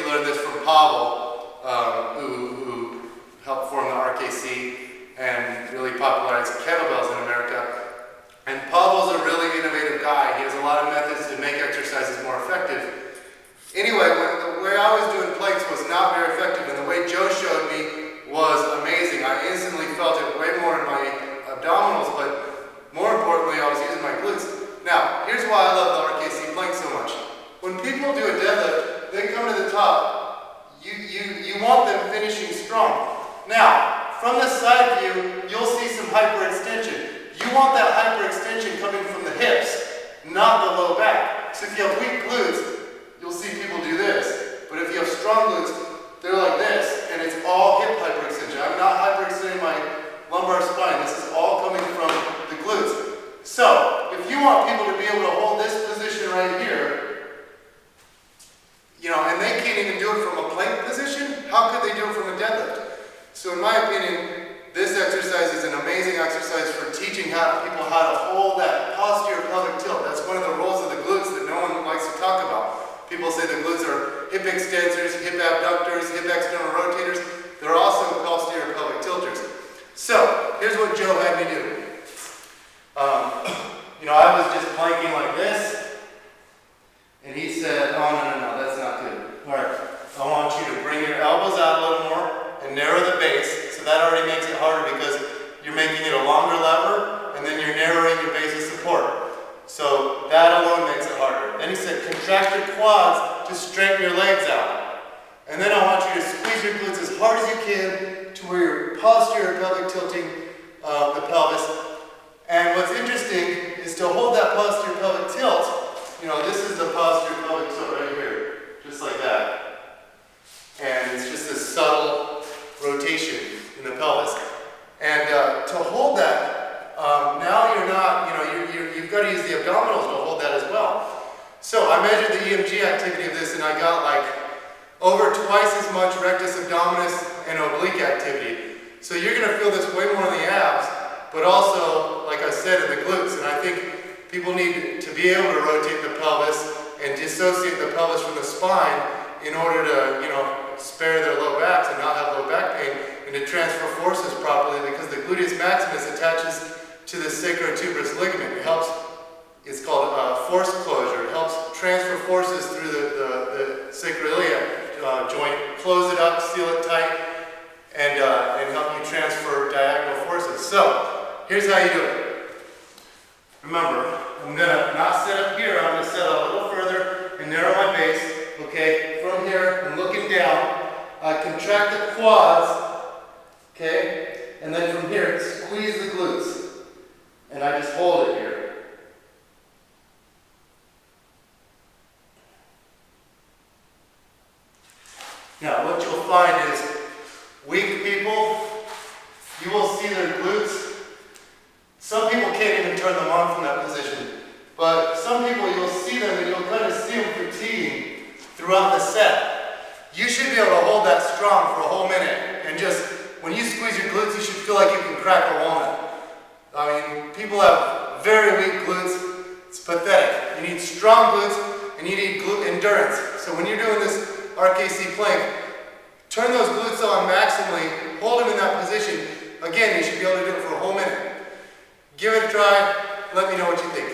learned this from Pavel, who helped form the RKC and really popularized kettlebells in America. And Pavel's a really innovative guy. He has a lot of methods to make exercises more effective. Anyway, the way I was doing planks was not very effective, and the way Joe showed me was amazing. I instantly felt it way more in my abdominals, but more importantly, I was using my glutes. Now, here's why I love the RKC Plank so much. When people do a deadlift, they come to the top. You want them finishing strong. Now, from the side view, you'll see some hyperextension. You want that hyperextension coming from the hips, not the low back. So if you have weak glutes, you'll see people do this. But if you have strong glutes, they're like this, and it's all hip hyperextension. I'm not hyperextending my lumbar spine. This is all coming from the glutes. So, if you want people to be able to hold this position right here, and they can't even do it from a plank position, how could they do it from a deadlift? So in my opinion, this exercise is an amazing exercise for teaching people how to hold that posterior pelvic tilt. That's one of the roles of the glutes that no one likes to talk about. People say the glutes are hip extensors, hip abductors, hip external rotators. They're also posterior pelvic tilters. So, here's what Joe had me do. I was just planking like this, and he said, oh, no, that's not good. All right, I want you to bring your elbows out a little more and narrow the base. So that already makes it harder because you're making it a longer lever, and then you're narrowing your base of support. So that alone makes it harder. Then he said, contract your quads to straighten your legs out. And then I want you to squeeze your glutes as hard as you can to where you're posterior pelvic tilting the pelvis. And what's interesting is to hold that posterior pelvic tilt. This is the posterior pelvic tilt right here, just like that. And it's just a subtle rotation in the pelvis. And to hold that, now you're not, you've got to use the abdominals to hold that as well. So I measured the EMG activity of this, and I got like over twice as much rectus abdominis and oblique activity. So you're going to feel this way more in the abs, but also, like I said, in the glutes. And I think people need to be able to rotate the pelvis and dissociate the pelvis from the spine in order to, spare their low backs and not have low back pain, and to transfer forces properly, because the gluteus maximus attaches to the sacrotuberous ligament. It helps, it's called force closure. It helps transfer forces through the sacroiliac joint, close it up, seal it tight, and help you transfer diagonal forces. So, here's how you do it. Remember, I'm going to not set up here, I'm going to set up a little further and narrow my base. Okay, from here, I'm looking down, I contract the quads, okay, and then from here, squeeze the glutes, and I just hold it here. Now, what you'll find is, weak people, you will see their glutes. Some people can't even turn them on from that position, but some people, you'll see them and you'll kind of see them fatiguing throughout the set. You should be able to hold that strong for a whole minute, and just, when you squeeze your glutes, you should feel like you can crack a walnut. I mean, people have very weak glutes. It's pathetic. You need strong glutes, and you need glute endurance. So when you're doing this RKC plank, turn those glutes on maximally, hold them in that position. Again, you should be able to do it for a whole minute. Give it a try, let me know what you think.